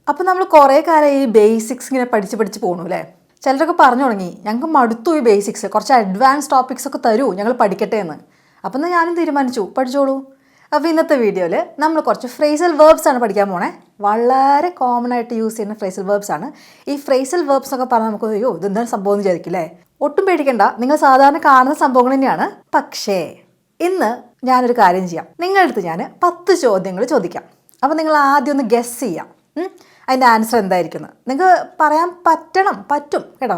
അപ്പോൾ നമ്മൾ കുറേ കാലം ഈ ബേസിക്സ് ഇങ്ങനെ പഠിച്ച് പോകണു അല്ലേ. ചിലരൊക്കെ പറഞ്ഞു തുടങ്ങി ഞങ്ങൾക്ക് മടുത്തു ഈ ബേസിക്സ്, കുറച്ച് അഡ്വാൻസ് ടോപ്പിക്സ് ഒക്കെ തരൂ ഞങ്ങൾ പഠിക്കട്ടെ എന്ന്. അപ്പം എന്നാൽ ഞാനും തീരുമാനിച്ചു പഠിച്ചോളൂ. അപ്പോൾ ഇന്നത്തെ വീഡിയോയിൽ നമ്മൾ കുറച്ച് ഫ്രേസൽ വേർബ്സ് ആണ് പഠിക്കാൻ പോണേ. വളരെ കോമൺ ആയിട്ട് യൂസ് ചെയ്യുന്ന ഫ്രേസൽ വേർബ്സ് ആണ്. ഈ ഫ്രേസൽ വേർബ്സ് ഒക്കെ പറഞ്ഞാൽ നമുക്ക് അയ്യോ ഇതെന്താണ് സംഭവം എന്ന് വിചാരിക്കില്ലേ. ഒട്ടും പേടിക്കണ്ട, നിങ്ങൾ സാധാരണ കാണുന്ന സംഭവങ്ങൾ തന്നെയാണ്. പക്ഷേ ഇന്ന് ഞാനൊരു കാര്യം ചെയ്യാം. നിങ്ങളുടെ അടുത്ത് ഞാൻ 10 ചോദ്യങ്ങൾ ചോദിക്കാം. അപ്പോൾ നിങ്ങൾ ആദ്യം ഒന്ന് ഗെസ് ചെയ്യാം അതിൻ്റെ ആൻസർ എന്തായിരിക്കുന്നത്. നിങ്ങൾക്ക് പറയാൻ പറ്റും കേട്ടോ.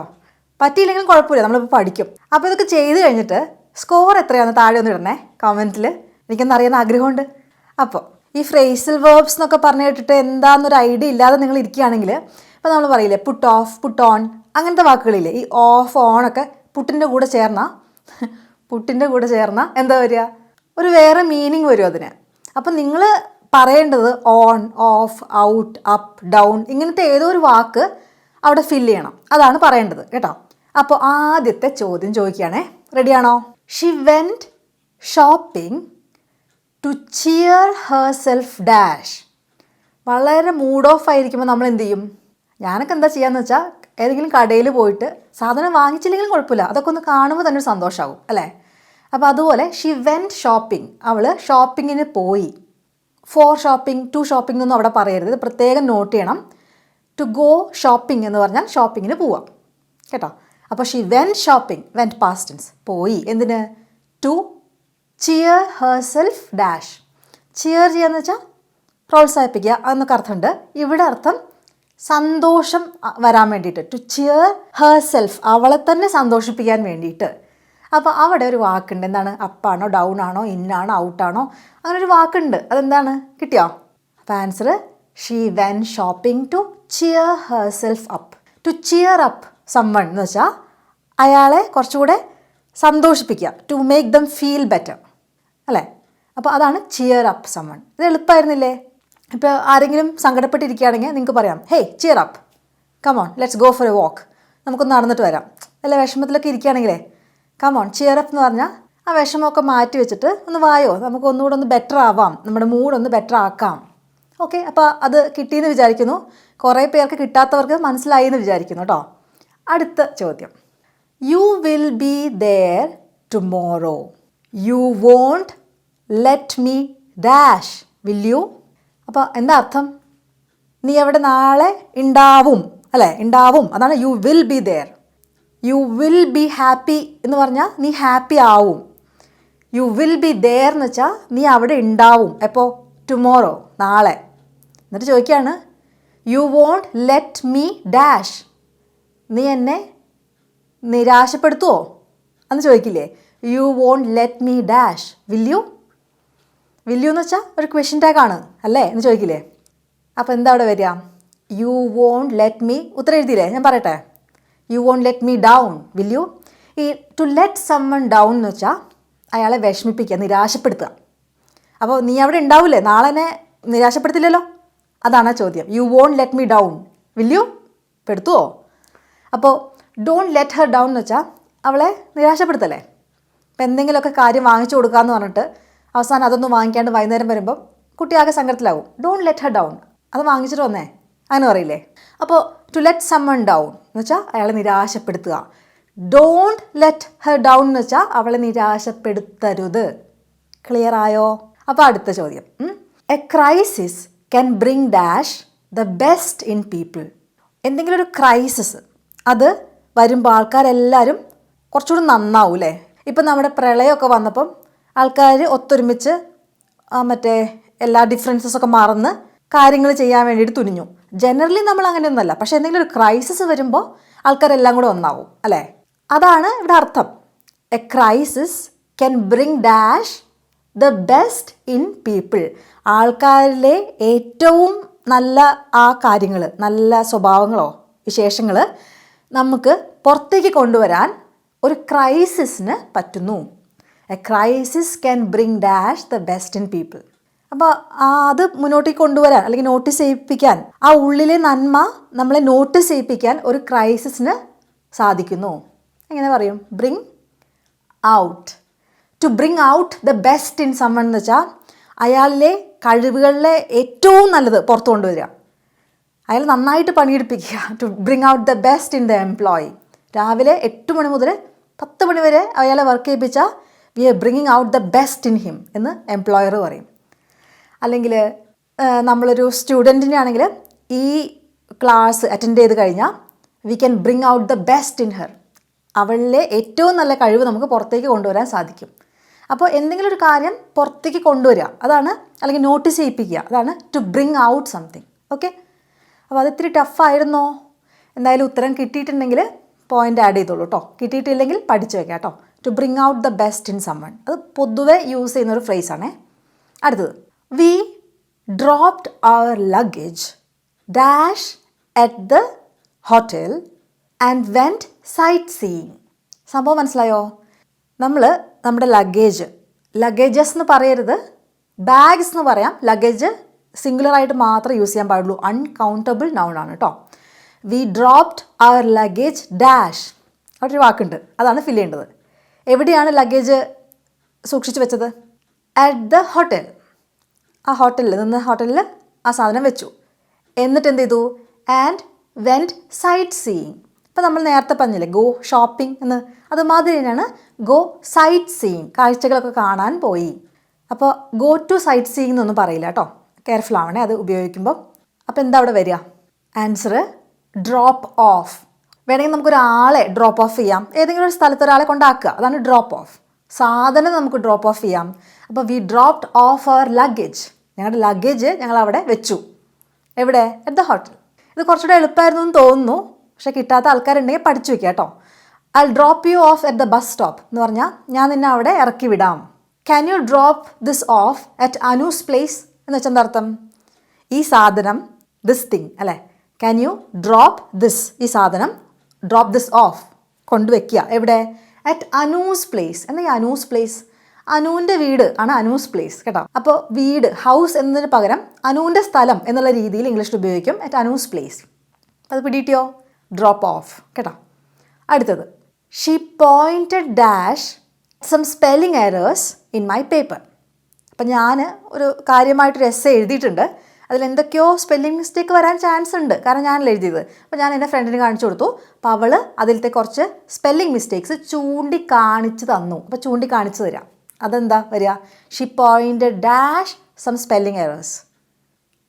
പറ്റിയില്ലെങ്കിലും കുഴപ്പമില്ല, നമ്മളിപ്പോൾ പഠിക്കും. അപ്പോൾ ഇതൊക്കെ ചെയ്ത് കഴിഞ്ഞിട്ട് സ്കോർ എത്രയാണെന്ന് താഴെ ഒന്ന് ഇടണേ കമൻറ്റിൽ. എനിക്കൊന്ന് അറിയാൻ ആഗ്രഹമുണ്ട്. അപ്പോൾ ഈ ഫ്രേസൽ വേർബ്സ് എന്നൊക്കെ പറഞ്ഞു കേട്ടിട്ട് എന്താണെന്നൊരു ഐഡിയ ഇല്ലാതെ നിങ്ങൾ ഇരിക്കുകയാണെങ്കിൽ ഇപ്പോൾ നമ്മൾ പറയില്ലേ പുട്ട് ഓഫ്, പുട്ട് ഓൺ, അങ്ങനത്തെ വാക്കുകളില്ലേ. ഈ ഓഫ് ഓണൊക്കെ പുട്ടിൻ്റെ കൂടെ ചേർന്ന എന്താ വരിക, ഒരു വേറെ മീനിങ് വരും അതിന്. അപ്പം നിങ്ങൾ പറയേണ്ടത് on, of, out, up, down ഇങ്ങനത്തെ ഏതോ ഒരു വാക്ക് അവിടെ ഫില്ല് ചെയ്യണം. അതാണ് പറയേണ്ടത് കേട്ടോ. അപ്പോൾ ആദ്യത്തെ ചോദ്യം ചോദിക്കുകയാണേ. റെഡിയാണോ? She went shopping to cheer herself dash. വളരെ മൂഡ് ഓഫ് ആയിരിക്കുമ്പോൾ നമ്മൾ എന്ത് ചെയ്യും? ഞാനൊക്കെ എന്താ ചെയ്യാന്ന് വെച്ചാൽ ഏതെങ്കിലും കടയിൽ പോയിട്ട് സാധനം വാങ്ങിച്ചില്ലെങ്കിലും കുഴപ്പമില്ല, അതൊക്കെ ഒന്ന് കാണുമ്പോൾ തന്നെ ഒരു സന്തോഷമാകും അല്ലേ. അപ്പോൾ അതുപോലെ ഷി വെൻറ്റ് ഷോപ്പിംഗ്, അവൾ ഷോപ്പിങ്ങിന് പോയി. ഫോർ ഷോപ്പിംഗ്, ടു ഷോപ്പിംഗ് എന്നൊന്നും അവിടെ പറയരുത്, പ്രത്യേകം നോട്ട് ചെയ്യണം. ടു ഗോ ഷോപ്പിംഗ് എന്ന് പറഞ്ഞാൽ ഷോപ്പിങ്ങിന് പോവാം കേട്ടോ. അപ്പോൾ she went shopping, went past tense, പോയി. എന്തിന്? To cheer herself dash. Cheer ചെയ്യാന്ന് വെച്ചാൽ പ്രോത്സാഹിപ്പിക്കുക എന്നൊക്കെ അർത്ഥമുണ്ട്. ഇവിടെ അർത്ഥം സന്തോഷം വരാൻ വേണ്ടിയിട്ട്. ടു ചിയർ ഹെർസെൽഫ്, അവളെ തന്നെ സന്തോഷിപ്പിക്കാൻ വേണ്ടിയിട്ട്. അപ്പോൾ അവിടെ ഒരു വാക്കുണ്ട്. എന്താണ്? അപ്പാണോ, ഡൗൺ ആണോ, ഇന്നാണോ, ഔട്ടാണോ, അങ്ങനെ ഒരു വാക്കുണ്ട്. അതെന്താണ്? കിട്ടിയോ? അപ്പോൾ answer she went shopping to cheer herself up. To cheer up someone എന്ന് വെച്ചാൽ അയാളെ കുറച്ചുകൂടെ സന്തോഷിപ്പിക്കുക. To make them feel better അല്ലേ. അപ്പോൾ അതാണ് ചിയർ അപ്പ് സമ്മൺ. ഇത് എളുപ്പമായിരുന്നില്ലേ? ഇപ്പോൾ ആരെങ്കിലും സങ്കടപ്പെട്ടിരിക്കുകയാണെങ്കിൽ നിങ്ങൾക്ക് പറയാം hey cheer up, come on let's go for a walk, നമുക്കൊന്ന് നടന്നിട്ട് വരാം. അല്ല വിഷമത്തിലൊക്കെ ഇരിക്കുകയാണെങ്കിലേ കമോൺ ചിയർ അപ്പ് എന്ന് പറഞ്ഞാൽ ആ വിഷമമൊക്കെ മാറ്റി വെച്ചിട്ട് ഒന്ന് വായോ, നമുക്ക് ഒന്നുകൂടെ ഒന്ന് ബെറ്റർ ആവാം, നമ്മുടെ മൂഡൊന്ന് ബെറ്റർ ആക്കാം. ഓക്കെ, അപ്പോൾ അത് കിട്ടിയെന്ന് വിചാരിക്കുന്നു. കുറേ പേർക്ക് കിട്ടാത്തവർക്ക് മനസ്സിലായി എന്ന് വിചാരിക്കുന്നു കേട്ടോ. അടുത്ത ചോദ്യം. You will be there tomorrow. You won't let me dash will you. അപ്പോൾ എന്താ അർത്ഥം? നീ അവിടെ നാളെ ഉണ്ടാവും അല്ലേ. ഉണ്ടാവും, അതാണ് you will be there. You will be happy എന്ന് പറഞ്ഞാൽ നീ ഹാപ്പി ആവും. യു വിൽ ബി ദെയർ എന്ന് വെച്ചാൽ നീ അവിടെ ഉണ്ടാവും. എപ്പോൾ? ടുമോറോ, നാളെ. എന്നിട്ട് ചോദിക്കുകയാണ് you won't let me dash, നീ എന്നെ നിരാശപ്പെടുത്തുമോ എന്ന് ചോദിക്കില്ലേ. You won't let me dash will you. Will you എന്ന് വെച്ചാൽ ഒരു ക്വസ്റ്റ്യൻ ടാഗാണ് അല്ലേ എന്ന് ചോദിക്കില്ലേ. അപ്പോൾ എന്താ അവിടെ വരിക? യു വോണ്ട് ലെറ്റ് മീ, ഉത്തരം എഴുതിയില്ലേ? ഞാൻ പറയട്ടെ. You won't let me down will you. ഈ ടു ലെറ്റ് സമ്മൺ ഡൗൺ എന്ന് വെച്ചാൽ അയാളെ വിഷമിപ്പിക്കുക, നിരാശപ്പെടുത്തുക. അപ്പോൾ നീ അവിടെ ഉണ്ടാവില്ലേ, നാളെ എന്നെ നിരാശപ്പെടുത്തില്ലല്ലോ, അതാണ് ചോദ്യം. You won't let me down will you, പെടുത്തുവോ? അപ്പോൾ ഡോണ്ട് ലെറ്റ് ഹെർ ഡൗൺ എന്ന് വെച്ചാൽ അവളെ നിരാശപ്പെടുത്തല്ലേ. ഇപ്പം എന്തെങ്കിലുമൊക്കെ കാര്യം വാങ്ങിച്ചു കൊടുക്കാമെന്ന് പറഞ്ഞിട്ട് അവസാനം അതൊന്നും വാങ്ങിക്കാണ്ട് വൈകുന്നേരം വരുമ്പം കുട്ടി ആകെ സങ്കടത്തിലാവും. ഡോണ്ട് ലെറ്റ് ഹെർ ഡൗൺ, അത് വാങ്ങിച്ചിട്ട് വന്നേ, അങ്ങനെ പറയില്ലേ. അപ്പോൾ ടു ലെറ്റ് സമ്മൺ ഡൗൺ എന്ന് വെച്ചാൽ അയാളെ നിരാശപ്പെടുത്തുക. ഡോണ്ട് ലെറ്റ് ഹെർ ഡൗൺ എന്ന് വെച്ചാൽ അവളെ നിരാശപ്പെടുത്തരുത്. ക്ലിയർ ആയോ? അപ്പോൾ അടുത്ത ചോദ്യം. A crisis can bring dash the best in people. എന്തെങ്കിലും ഒരു ക്രൈസിസ് അത് വരുമ്പോൾ ആൾക്കാരെല്ലാവരും കുറച്ചുകൂടി നന്നാവും അല്ലേ. ഇപ്പം നമ്മുടെ പ്രളയമൊക്കെ വന്നപ്പം ആൾക്കാർ ഒത്തൊരുമിച്ച് മറ്റേ എല്ലാ ഡിഫറൻസസൊക്കെ മറന്ന് കാര്യങ്ങൾ ചെയ്യാൻ വേണ്ടിയിട്ട് തുനിഞ്ഞു. ജനറലി നമ്മൾ അങ്ങനെയൊന്നുമല്ല, പക്ഷേ എന്തെങ്കിലും ഒരു ക്രൈസിസ് വരുമ്പോൾ ആൾക്കാരെല്ലാം കൂടെ ഒന്നാവും അല്ലേ. അതാണ് ഇവിടെ അർത്ഥം. A crisis can bring dash the best in people. ആൾക്കാരിലെ ഏറ്റവും നല്ല ആ കാര്യങ്ങൾ, നല്ല സ്വഭാവങ്ങളോ വിശേഷങ്ങൾ നമുക്ക് പുറത്തേക്ക് കൊണ്ടുവരാൻ ഒരു ക്രൈസിസിന് പറ്റുന്നു. A crisis can bring dash the best in people. അപ്പോൾ അത് മുന്നോട്ടേക്ക് കൊണ്ടുവരാൻ അല്ലെങ്കിൽ നോട്ടീസ് ചെയ്യിപ്പിക്കാൻ, ആ ഉള്ളിലെ നന്മ നമ്മളെ നോട്ടീസ് ചെയ്യിപ്പിക്കാൻ ഒരു ക്രൈസിസിന് സാധിക്കുന്നു. എങ്ങനെ പറയും? Bring out. To bring out the best in someone എന്ന് വെച്ചാൽ അയാളിലെ കഴിവുകളിലെ ഏറ്റവും നല്ലത് പുറത്തു കൊണ്ടുവരിക. അയാൾ നന്നായിട്ട് പണിയെടുപ്പിക്കുക, to bring out the best in the employee. രാവിലെ 8 മണി മുതൽ 10 മണി വരെ അയാളെ വർക്ക് ചെയ്യിപ്പിച്ചാൽ we are bringing out the best in him എന്ന് എംപ്ലോയർ പറയും. അല്ലെങ്കിൽ നമ്മളൊരു സ്റ്റുഡൻറ്റിനെ ആണെങ്കിൽ ഈ ക്ലാസ് അറ്റൻഡ് ചെയ്ത് കഴിഞ്ഞാൽ we can bring out the best in her. അവളിലെ ഏറ്റവും നല്ല കഴിവ് നമുക്ക് പുറത്തേക്ക് കൊണ്ടുവരാൻ സാധിക്കും. അപ്പോൾ എന്തെങ്കിലും ഒരു കാര്യം പുറത്തേക്ക് കൊണ്ടുവരിക, അതാണ്, അല്ലെങ്കിൽ നോട്ടീസ് ചെയ്യിപ്പിക്കുക, അതാണ് to bring out something. Okay, അപ്പോൾ അത് ഇത്തിരി ടഫായിരുന്നോ? എന്തായാലും ഉത്തരം കിട്ടിയിട്ടുണ്ടെങ്കിൽ പോയിൻ്റ് ആഡ് ചെയ്തോളൂ കേട്ടോ. കിട്ടിയിട്ടില്ലെങ്കിൽ പഠിച്ചു വയ്ക്കാം കേട്ടോ. To bring out the best in someone, അത് പൊതുവെ യൂസ് ചെയ്യുന്നൊരു ഫ്രേസാണേ. അടുത്തത്, we dropped our luggage dash at the hotel and went sightseeing. സംഭവം മനസ്സിലായോ? നമ്മൾ നമ്മുടെ ലഗേജസ് എന്ന് പറയരുത്, ബാഗ്സ് എന്ന് പറയാം. ലഗേജ് സിംഗുലറായിട്ട് മാത്രമേ യൂസ് ചെയ്യാൻ പാടുള്ളൂ, അൺകൗണ്ടബിൾ നൗൺ ആണ് കേട്ടോ. V dropped our luggage dash, അവിടെ ഒരു വാക്കുണ്ട്, അതാണ് ഫില്ല് ചെയ്യേണ്ടത്. എവിടെയാണ് ലഗേജ് സൂക്ഷിച്ച് വെച്ചത്? At the hotel. ആ ഹോട്ടലിൽ ആ സാധനം വെച്ചു. എന്നിട്ട് എന്ത് ചെയ്തു? And went sightseeing. ഇപ്പോൾ നമ്മൾ നേരത്തെ പറഞ്ഞില്ലേ ഗോ ഷോപ്പിംഗ് എന്ന്, അതുമാതിരി തന്നെയാണ് ഗോ സൈറ്റ് സീയിങ്, കാഴ്ചകളൊക്കെ കാണാൻ പോയി. അപ്പോൾ ഗോ ടു സൈറ്റ് സീയിങ് എന്നൊന്നും പറയില്ല കേട്ടോ, കെയർഫുൾ ആവണേ അത് ഉപയോഗിക്കുമ്പോൾ. അപ്പോൾ എന്താ അവിടെ വരിക? Answer drop of. വേണമെങ്കിൽ നമുക്കൊരാളെ ഡ്രോപ്പ് ഓഫ് ചെയ്യാം, ഏതെങ്കിലും ഒരു സ്ഥലത്ത് ഒരാളെ കൊണ്ടാക്കുക, അതാണ് ഡ്രോപ്പ് ഓഫ്. സാധനം നമുക്ക് ഡ്രോപ്പ് ഓഫ് ചെയ്യാം. അപ്പോൾ we dropped off our luggage, ഞങ്ങളുടെ ലഗേജ് ഞങ്ങൾ അവിടെ വെച്ചു. എവിടെ? At the hotel. ഇത് കുറച്ചുകൂടെ എളുപ്പമായിരുന്നു എന്ന് തോന്നുന്നു, പക്ഷേ കിട്ടാത്ത ആൾക്കാരുണ്ടെങ്കിൽ പഠിച്ചു വയ്ക്കുക കേട്ടോ. I drop U of at the bus stop എന്ന് പറഞ്ഞാൽ ഞാൻ നിന്നെ അവിടെ ഇറക്കി വിടാം. Can you drop this of at Anu's place എന്ന് വെച്ചാൽ എന്താ അർത്ഥം? ഈ സാധനം, ദിസ് തിങ് അല്ലേ, ക്യാൻ യു ഡ്രോപ്പ് ദിസ്, ഈ സാധനം ഡ്രോപ്പ് ദിസ് ഓഫ്, കൊണ്ടുവയ്ക്കുക. എവിടെ? At Anu's place. എന്താ ഈ അനൂസ് പ്ലേസ്? അനുവിൻ്റെ വീട് ആണ് അനൂസ് പ്ലേസ് കേട്ടോ. അപ്പോൾ വീട്, ഹൗസ് എന്നതിന് പകരം അനുവിൻ്റെ സ്ഥലം എന്നുള്ള രീതിയിൽ ഇംഗ്ലീഷിൽ ഉപയോഗിക്കും, അറ്റ് അനൂസ് പ്ലേസ്. അത് പിടിയിട്ടിയോ? ഡ്രോപ്പ് ഓഫ് കേട്ടോ. അടുത്തത്, she pointed dash some spelling errors in my paper. അപ്പം ഞാൻ ഒരു കാര്യമായിട്ടൊരു എസ്സേ എഴുതിയിട്ടുണ്ട്, അതിലെന്തൊക്കെയോ സ്പെല്ലിംഗ് മിസ്റ്റേക്ക് വരാൻ ചാൻസ് ഉണ്ട്, കാരണം ഞാനല്ല എഴുതിയത്. അപ്പോൾ ഞാൻ എൻ്റെ ഫ്രണ്ടിന് കാണിച്ചു കൊടുത്തു, അപ്പോൾ അവൾ അതിലത്തെ കുറച്ച് സ്പെല്ലിംഗ് മിസ്റ്റേക്സ് ചൂണ്ടിക്കാണിച്ച് തന്നു. അപ്പോൾ ചൂണ്ടിക്കാണിച്ച് തരാം, അതെന്താ വരിക? She pointed dash some spelling errors.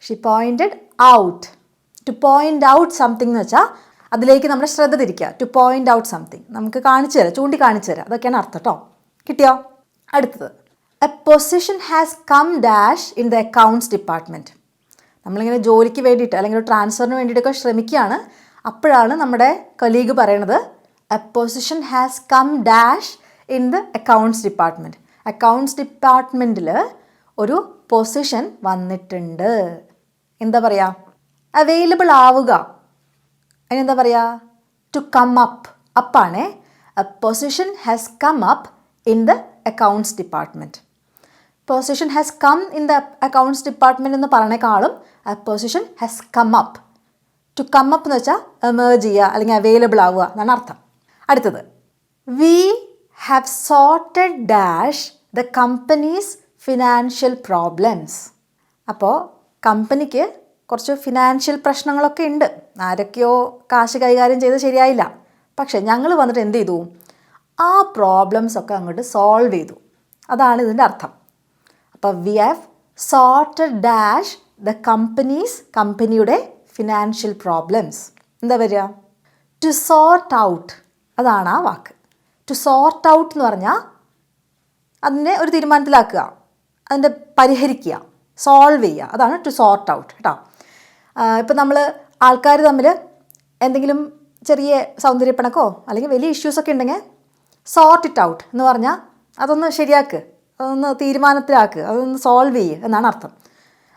She pointed out. To point out something എന്ന് വെച്ചാൽ അതിലേക്ക് നമ്മുടെ ശ്രദ്ധ തിരിക്കുക. ടു പോയിൻ്റ് ഔട്ട് സംതിങ്, നമുക്ക് കാണിച്ചു തരാം, ചൂണ്ടിക്കാണിച്ചു തരാം, അതൊക്കെയാണ് അർത്ഥം കേട്ടോ. കിട്ടിയോ? അടുത്തത്, a position has come dash in the accounts department. നമ്മളിങ്ങനെ ജോലിക്ക് വേണ്ടിയിട്ട് അല്ലെങ്കിൽ ഒരു ട്രാൻസ്ഫറിന് വേണ്ടിയിട്ടൊക്കെ ശ്രമിക്കുകയാണ്, അപ്പോഴാണ് നമ്മുടെ കൊലീഗ് പറയണത് a position has come dash in the accounts department. Accounts ഡിപ്പാർട്ട്മെൻറ്റിൽ ഒരു പൊസിഷൻ വന്നിട്ടുണ്ട്. എന്താ പറയുക? അവൈലബിൾ ആവുക. അതിനെന്താ പറയുക? To come up. അപ്പാണേ. A position has come up in the accounts department. Position has come in the accounts department എന്ന് പറയണേക്കാളും a position has come up. To come up എന്ന് വെച്ചാൽ എമേർജ് ചെയ്യുക അല്ലെങ്കിൽ അവൈലബിൾ ആവുക എന്നാണ് അർത്ഥം. അടുത്തത്, we have sorted dash the companies financial problems. അപ്പോൾ കമ്പനിക്ക് കുറച്ച് ഫിനാൻഷ്യൽ പ്രശ്നങ്ങളൊക്കെ ഉണ്ട്, ആരൊക്കെയോ കാശ് കൈകാര്യം ചെയ്ത് ശരിയായില്ല, പക്ഷേ ഞങ്ങൾ വന്നിട്ട് എന്ത് ചെയ്തു? ആ പ്രോബ്ലംസൊക്കെ അങ്ങോട്ട് സോൾവ് ചെയ്തു, അതാണ് ഇതിൻ്റെ അർത്ഥം. അപ്പോൾ we have sorted dash the companies, കമ്പനിയുടെ ഫിനാൻഷ്യൽ പ്രോബ്ലംസ്. എന്താ വരിക? ടു സോർട്ട് ഔട്ട്, അതാണ് ആ വാക്ക്. ടു സോർട്ട് ഔട്ട് എന്ന് പറഞ്ഞാൽ അതിനെ ഒരു തീരുമാനത്തിലാക്കുക, അതിൻ്റെ പരിഹരിക്കുക, സോൾവ് ചെയ്യുക, അതാണ് ടു സോർട്ട് ഔട്ട് കേട്ടോ. ഇപ്പം നമ്മൾ ആൾക്കാർ തമ്മിൽ എന്തെങ്കിലും ചെറിയ സൗന്ദര്യപ്പിണക്കോ അല്ലെങ്കിൽ വലിയ ഇഷ്യൂസൊക്കെ ഉണ്ടെങ്കിൽ സോർട്ട് ഇറ്റ് ഔട്ട് എന്ന് പറഞ്ഞാൽ അതൊന്ന് ശരിയാക്ക്, അതൊന്ന് തീരുമാനത്തിലാക്ക്, അതൊന്ന് സോൾവ് ചെയ്യുക എന്നാണ് അർത്ഥം.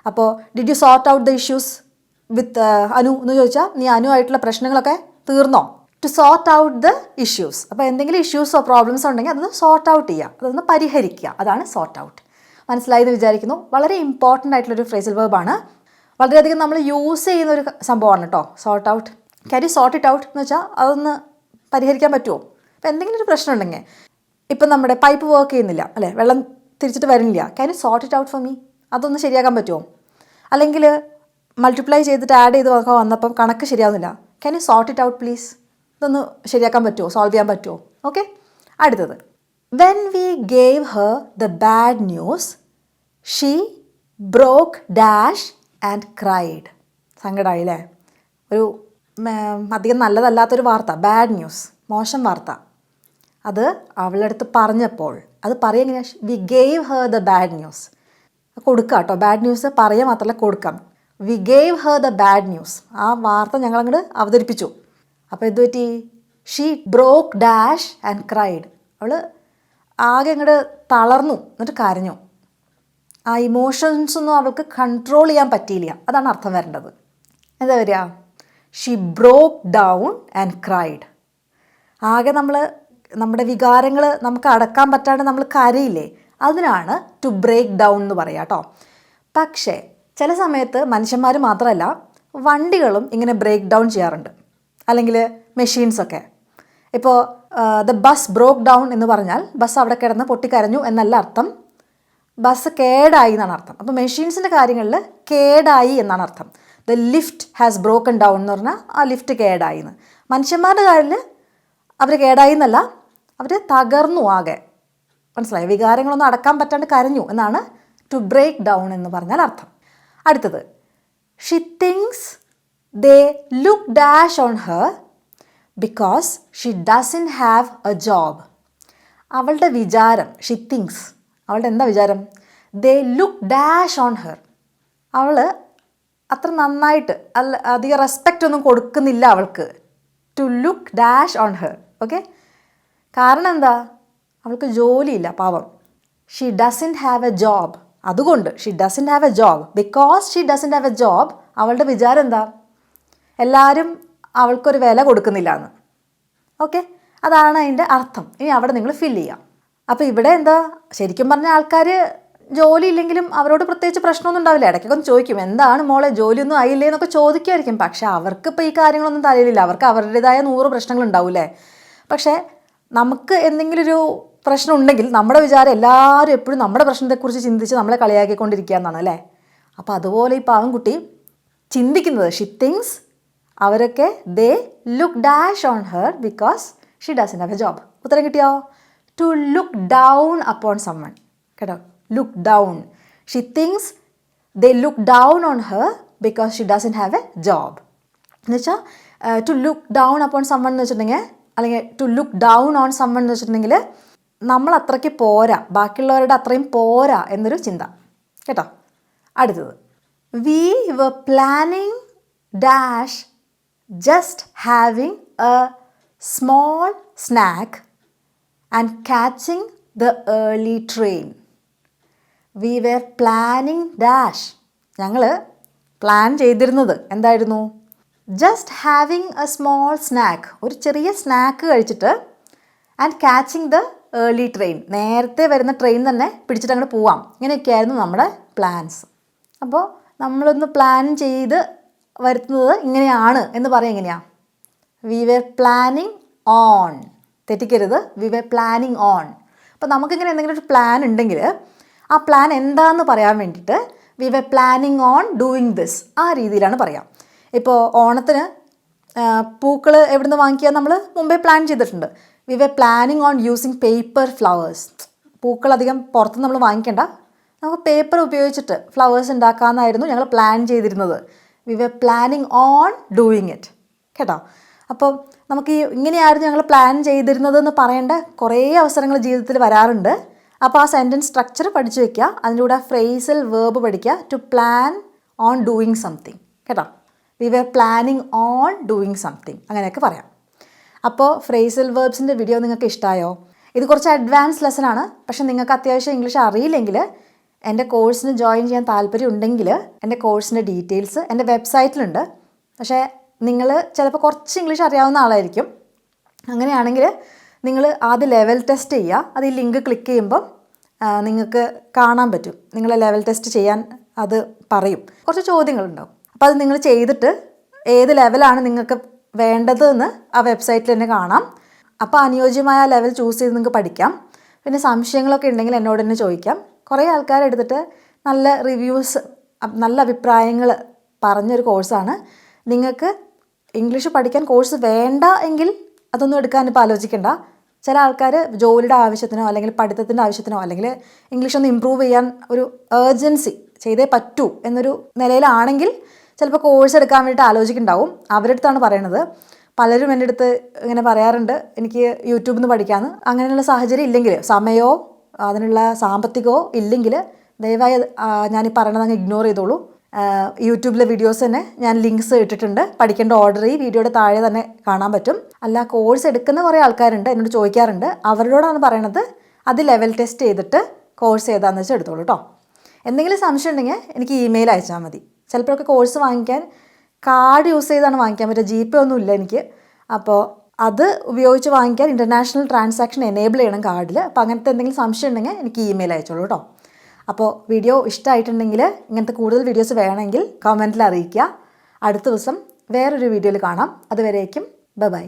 അപ്പോൾ did you sort out the issues with Anu എന്ന് ചോദിച്ചാൽ നീ അനു ആയിട്ടുള്ള പ്രശ്നങ്ങളൊക്കെ തീർന്നോ? To sort out the issues. അപ്പോൾ എന്തെങ്കിലും ഇഷ്യൂസോ പ്രോബ്ലംസോ ഉണ്ടെങ്കിൽ അതൊന്ന് സോർട്ട് ഔട്ട് ചെയ്യുക, അതൊന്ന് പരിഹരിക്കുക, അതാണ് സോർട്ട് ഔട്ട്. മനസ്സിലായി എന്ന് വിചാരിക്കുന്നു. വളരെ ഇമ്പോർട്ടൻ്റ് ആയിട്ടുള്ളൊരു ഫ്രേസൽ വെർബാണ്, വളരെയധികം നമ്മൾ യൂസ് ചെയ്യുന്ന ഒരു സംഭവമാണ് കേട്ടോ sort out. Can you sort it out എന്ന് വെച്ചാൽ അതൊന്ന് പരിഹരിക്കാൻ പറ്റുമോ? അപ്പോൾ എന്തെങ്കിലും ഒരു പ്രശ്നം ഉണ്ടെങ്കിൽ, ഇപ്പം നമ്മുടെ പൈപ്പ് വർക്ക് ചെയ്യുന്നില്ല അല്ലേ, വെള്ളം തിരിച്ചിട്ട് വരുന്നില്ല, can you sort it out for me, അതൊന്ന് ശരിയാക്കാൻ പറ്റുമോ? അല്ലെങ്കിൽ മൾട്ടിപ്ലൈ ചെയ്തിട്ട് ആഡ് ചെയ്ത് ഒക്കെ വന്നപ്പം കണക്ക് ശരിയാവുന്നില്ല. Can you sort it out please? ഇതൊന്ന് ശരിയാക്കാൻ പറ്റുമോ, സോൾവ് ചെയ്യാൻ പറ്റുമോ? ഓക്കെ. അടുത്തത്, when we gave her the bad news she broke dash and cried. സങ്കടമായില്ലേ? ഒരു അധികം നല്ലതല്ലാത്തൊരു വാർത്ത, ബാഡ് ന്യൂസ്, മോശം വാർത്ത, അത് അവളുടെ അടുത്ത് പറഞ്ഞപ്പോൾ അത് പറയുക എങ്ങനെയാണ്? We gave her the bad news. കൊടുക്കുക കേട്ടോ, ബാഡ് ന്യൂസ് പറയുക മാത്രമല്ല കൊടുക്കാം. We gave her the bad news. ആ വാർത്ത ഞങ്ങളങ്ങോട്ട് അവതരിപ്പിച്ചു. അപ്പോൾ എന്ത് പറ്റി? She broke dash and cried. അവൾ ആകെ അങ്ങോട്ട് തളർന്നു, എന്നിട്ട് കരഞ്ഞു. ആ ഇമോഷൻസൊന്നും അവൾക്ക് കൺട്രോൾ ചെയ്യാൻ പറ്റിയില്ല. അതാണ് അർത്ഥം വരേണ്ടത്. എന്താ വരിക? She broke down and cried. ആകെ നമ്മുടെ വികാരങ്ങൾ നമുക്ക് അടക്കാൻ പറ്റാണ്ട് നമ്മൾ കരയില്ലേ, അതിനാണ് ടു ബ്രേക്ക് ഡൗൺ എന്ന് പറയുക കേട്ടോ. പക്ഷേ ചില സമയത്ത് മനുഷ്യന്മാർ മാത്രമല്ല, വണ്ടികളും ഇങ്ങനെ ബ്രേക്ക് ഡൗൺ ചെയ്യാറുണ്ട്, അല്ലെങ്കിൽ മെഷീൻസൊക്കെ. ഇപ്പോൾ ദ ബസ് ബ്രോക്ക് ഡൗൺ എന്ന് പറഞ്ഞാൽ ബസ് അവിടെ കിടന്ന് പൊട്ടിക്കരഞ്ഞു എന്നല്ല അർത്ഥം, ബസ് കേടായി എന്നാണ് അർത്ഥം. അപ്പോൾ മെഷീൻസിൻ്റെ കാര്യങ്ങളിൽ കേടായി എന്നാണ് അർത്ഥം. The lift has broken down എന്ന് പറഞ്ഞാൽ ആ ലിഫ്റ്റ് കേടായി എന്ന്. മനുഷ്യന്മാരുടെ കാര്യത്തിൽ അവർ കേടായി എന്നല്ല, അവർ തകർന്നു ആകെ. മനസ്സിലായി? വികാരങ്ങളൊന്നും അടക്കാൻ പറ്റാണ്ട് കരഞ്ഞു എന്നാണ് ടു ബ്രേക്ക് ഡൗൺ എന്ന് പറഞ്ഞാൽ അർത്ഥം. അടുത്തത്, she thinks they look dash on her because she doesn't have a job. അവളുടെ വിചാരം, ഷി തിങ്സ്, അവളുടെ എന്താ വിചാരം? They look dash on her. അവൾ അത്ര നന്നായിട്ട് അധികം റെസ്പെക്റ്റ് ഒന്നും കൊടുക്കുന്നില്ല അവൾക്ക്. To look dash on her. Okay. കാരണം എന്താ? അവൾക്ക് ജോലിയില്ല, പാവം. She doesn't have a job. അതുകൊണ്ട് she doesn't have a job. Because she doesn't have a job, അവളുടെ വിചാരം എന്താ? എല്ലാവരും അവൾക്കൊരു വില കൊടുക്കുന്നില്ല എന്ന്. ഓക്കെ, അതാണ് അതിൻ്റെ അർത്ഥം. ഇനി അവിടെ നിങ്ങൾ ഫില്ല് ചെയ്യാം. അപ്പോൾ ഇവിടെ എന്താ, ശരിക്കും പറഞ്ഞ ആൾക്കാർ ജോലി ഇല്ലെങ്കിലും അവരോട് പ്രത്യേകിച്ച് പ്രശ്നമൊന്നും ഉണ്ടാവില്ല. ഇടയ്ക്കൊക്കെ ഒന്ന് ചോദിക്കും, എന്താണ് മോളെ ജോലിയൊന്നും ആയില്ലേ എന്നൊക്കെ ചോദിക്കുമായിരിക്കും. പക്ഷേ അവർക്കിപ്പോൾ ഈ കാര്യങ്ങളൊന്നും തലയിലില്ല, അവർക്ക് അവരുടേതായ 100 പ്രശ്നങ്ങൾ ഉണ്ടാവില്ലേ. പക്ഷേ നമുക്ക് എന്തെങ്കിലും ഒരു പ്രശ്നം ഉണ്ടെങ്കിൽ നമ്മുടെ വിചാരം എല്ലാവരും എപ്പോഴും നമ്മുടെ പ്രശ്നത്തെക്കുറിച്ച് ചിന്തിച്ച് നമ്മളെ കളിയാക്കിക്കൊണ്ടിരിക്കുക എന്നാണ് അല്ലേ. അപ്പോൾ അതുപോലെ ഈ പാവൻകുട്ടി ചിന്തിക്കുന്നത്, ഷി തിങ്സ്, അവരൊക്കെ they look dash on her because she doesn't have a job. ഉത്തരം കിട്ടിയോ? To look down upon someone. കേട്ടോ, look down. She thinks they look down on her because she doesn't have a job. എന്ന് വെച്ചാൽ to look down upon someone എന്ന് വെച്ചിട്ടുണ്ടെങ്കിൽ, അല്ലെങ്കിൽ to look down on someone എന്ന് വെച്ചിട്ടുണ്ടെങ്കിൽ നമ്മൾ അത്രയ്ക്ക് പോരാ, ബാക്കിയുള്ളവരുടെ അത്രയും പോരാ എന്നൊരു ചിന്ത. കേട്ടോ. അടുത്തത്, we were planning dash just having a small snack and catching the early train. We were planning dash. ഞങ്ങൾ പ്ലാൻ ചെയ്തിരുന്നത് എന്തായിരുന്നു? Just having a small snack, ഒരു ചെറിയ സ്നാക്ക് കഴിച്ചിട്ട്, and catching the early train, നേരത്തെ വരുന്ന ട്രെയിൻ തന്നെ പിടിച്ചിട്ട് അങ്ങോട്ട് പോവാം. ഇങ്ങനെയൊക്കെയായിരുന്നു നമ്മുടെ പ്ലാൻസ്. അപ്പോൾ നമ്മളൊന്ന് പ്ലാൻ ചെയ്ത് വരുത്തുന്നത് ഇങ്ങനെയാണ് എന്ന് പറയാം. എങ്ങനെയാണ്? We were planning on. തെറ്റിക്കരുത്, വി വെർ പ്ലാനിങ് ഓൺ. അപ്പോൾ നമുക്കിങ്ങനെ എന്തെങ്കിലും ഒരു പ്ലാൻ ഉണ്ടെങ്കിൽ ആ പ്ലാൻ എന്താണെന്ന് പറയാൻ വേണ്ടിയിട്ട് we were planning on doing this, ആ രീതിയിലാണ് പറയാം. ഇപ്പോൾ ഓണത്തിന് പൂക്കൾ എവിടുന്ന് വാങ്ങിക്കുക നമ്മൾ മുമ്പേ പ്ലാൻ ചെയ്തിട്ടുണ്ട്. We were planning on using paper flowers. പൂക്കൾ അധികം പുറത്ത് നമ്മൾ വാങ്ങിക്കേണ്ട, നമുക്ക് പേപ്പർ ഉപയോഗിച്ചിട്ട് ഫ്ലവേഴ്സ് ഉണ്ടാക്കാമെന്നായിരുന്നു ഞങ്ങൾ പ്ലാൻ ചെയ്തിരുന്നത്. We were planning on doing it. കേട്ടോ. അപ്പോൾ നമുക്ക് ഇങ്ങനെയായിരുന്നു ഞങ്ങൾ പ്ലാൻ ചെയ്തിരുന്നതെന്ന് പറയേണ്ട കുറേ അവസരങ്ങൾ ജീവിതത്തിൽ വരാറുണ്ട്. അപ്പോൾ ആ സെൻറ്റൻസ് സ്ട്രക്ചർ പഠിച്ചു വയ്ക്കുക, അതിൻ്റെ കൂടെ ഫ്രേസൽ വേർബ് പഠിക്കുക. To plan on doing something. കേട്ടോ. We were planning on doing something, അങ്ങനെയൊക്കെ പറയാം. അപ്പോൾ ഫ്രേസൽ വേർബ്സിൻ്റെ വീഡിയോ നിങ്ങൾക്ക് ഇഷ്ടമായോ? ഇത് കുറച്ച് അഡ്വാൻസ് ലെസൺ ആണ്. പക്ഷേ നിങ്ങൾക്ക് അത്യാവശ്യം ഇംഗ്ലീഷ് അറിയില്ലെങ്കിൽ എൻ്റെ കോഴ്സിന് ജോയിൻ ചെയ്യാൻ താല്പര്യം ഉണ്ടെങ്കിൽ എൻ്റെ കോഴ്സിൻ്റെ ഡീറ്റെയിൽസ് എൻ്റെ വെബ്സൈറ്റിലുണ്ട്. പക്ഷേ നിങ്ങൾ ചിലപ്പോൾ കുറച്ച് ഇംഗ്ലീഷ് അറിയാവുന്ന ആളായിരിക്കും. അങ്ങനെയാണെങ്കിൽ നിങ്ങൾ ആദ്യം ലെവൽ ടെസ്റ്റ് ചെയ്യുക. അത് ഈ ലിങ്ക് ക്ലിക്ക് ചെയ്യുമ്പം നിങ്ങൾക്ക് കാണാൻ പറ്റും. നിങ്ങളെ ലെവൽ ടെസ്റ്റ് ചെയ്യാൻ അത് പറയും. കുറച്ച് ചോദ്യങ്ങളുണ്ടാവും. അപ്പോൾ അത് നിങ്ങൾ ചെയ്തിട്ട് ഏത് ലെവലാണ് നിങ്ങൾക്ക് വേണ്ടതെന്ന് ആ വെബ്സൈറ്റിൽ തന്നെ കാണാം. അപ്പോൾ അനുയോജ്യമായ ലെവൽ ചൂസ് ചെയ്ത് നിങ്ങൾക്ക് പഠിക്കാം. പിന്നെ സംശയങ്ങളൊക്കെ ഉണ്ടെങ്കിൽ എന്നോട് തന്നെ ചോദിക്കാം. കുറേ ആൾക്കാരെടുത്തിട്ട് നല്ല റിവ്യൂസ്, നല്ല അഭിപ്രായങ്ങൾ പറഞ്ഞൊരു കോഴ്സാണ്. നിങ്ങൾക്ക് ഇംഗ്ലീഷ് പഠിക്കാൻ കോഴ്സ് വേണ്ട എങ്കിൽ അതൊന്നും എടുക്കാൻ ഇപ്പോൾ ആലോചിക്കേണ്ട. ചില ആൾക്കാർ ജോലിയുടെ ആവശ്യത്തിനോ അല്ലെങ്കിൽ പഠിത്തത്തിൻ്റെ ആവശ്യത്തിനോ അല്ലെങ്കിൽ ഇംഗ്ലീഷ് ഒന്ന് ഇമ്പ്രൂവ് ചെയ്യാൻ ഒരു ഏർജൻസി ചെയ്തേ പറ്റൂ എന്നൊരു നിലയിലാണെങ്കിൽ ചിലപ്പോൾ കോഴ്സ് എടുക്കാൻ വേണ്ടിയിട്ട് ആലോചിക്കുന്നുണ്ടാവും. അവരുടെ അടുത്താണ് പറയണത്. പലരും എൻ്റെ അടുത്ത് ഇങ്ങനെ പറയാറുണ്ട്, എനിക്ക് യൂട്യൂബിൽ നിന്ന് പഠിക്കാമെന്ന്. അങ്ങനെയുള്ള സാഹചര്യം ഇല്ലെങ്കിൽ, സമയമോ അതിനുള്ള സാമ്പത്തികമോ ഇല്ലെങ്കിൽ ദയവായി ഞാനീ പറയണത് അങ്ങ് ഇഗ്നോർ ചെയ്തോളൂ. യൂട്യൂബിലെ വീഡിയോസ് തന്നെ ഞാൻ ലിങ്ക്സ് ഇട്ടിട്ടുണ്ട്. പഠിക്കേണ്ട ഓർഡർ ഈ വീഡിയോയുടെ താഴെ തന്നെ കാണാൻ പറ്റും. അല്ല, കോഴ്സ് എടുക്കുന്ന കുറേ ആൾക്കാരുണ്ട്, എന്നോട് ചോദിക്കാറുണ്ട്. അവരോടാണ് പറയണത് അത് ലെവൽ ടെസ്റ്റ് ചെയ്തിട്ട് കോഴ്സ് ഏതാണെന്ന് വെച്ചാൽ എടുത്തോളൂ കേട്ടോ. എന്തെങ്കിലും സംശയം ഉണ്ടെങ്കിൽ എനിക്ക് ഇമെയിൽ അയച്ചാൽ മതി. ചിലപ്പോഴൊക്കെ കോഴ്സ് വാങ്ങിക്കാൻ കാർഡ് യൂസ് ചെയ്താണ് വാങ്ങിക്കാൻ പറ്റുക. GPay ഒന്നും ഇല്ല എനിക്ക്. അപ്പോൾ അത് ഉപയോഗിച്ച് വാങ്ങിക്കാൻ ഇൻ്റർനാഷണൽ ട്രാൻസാക്ഷൻ എനേബിൾ ചെയ്യണം കാർഡിൽ. അപ്പോൾ അങ്ങനത്തെ എന്തെങ്കിലും സംശയം ഉണ്ടെങ്കിൽ എനിക്ക് ഇമെയിൽ അയച്ചോളൂ കേട്ടോ. അപ്പോൾ വീഡിയോ ഇഷ്ടമായിട്ടുണ്ടെങ്കിൽ ഇങ്ങനത്തെ കൂടുതൽ വീഡിയോസ് വേണമെങ്കിൽ കമൻറ്റിൽ അറിയിക്കുക. അടുത്ത ദിവസം വേറൊരു വീഡിയോയിൽ കാണാം. അതുവരേക്കും ബൈ.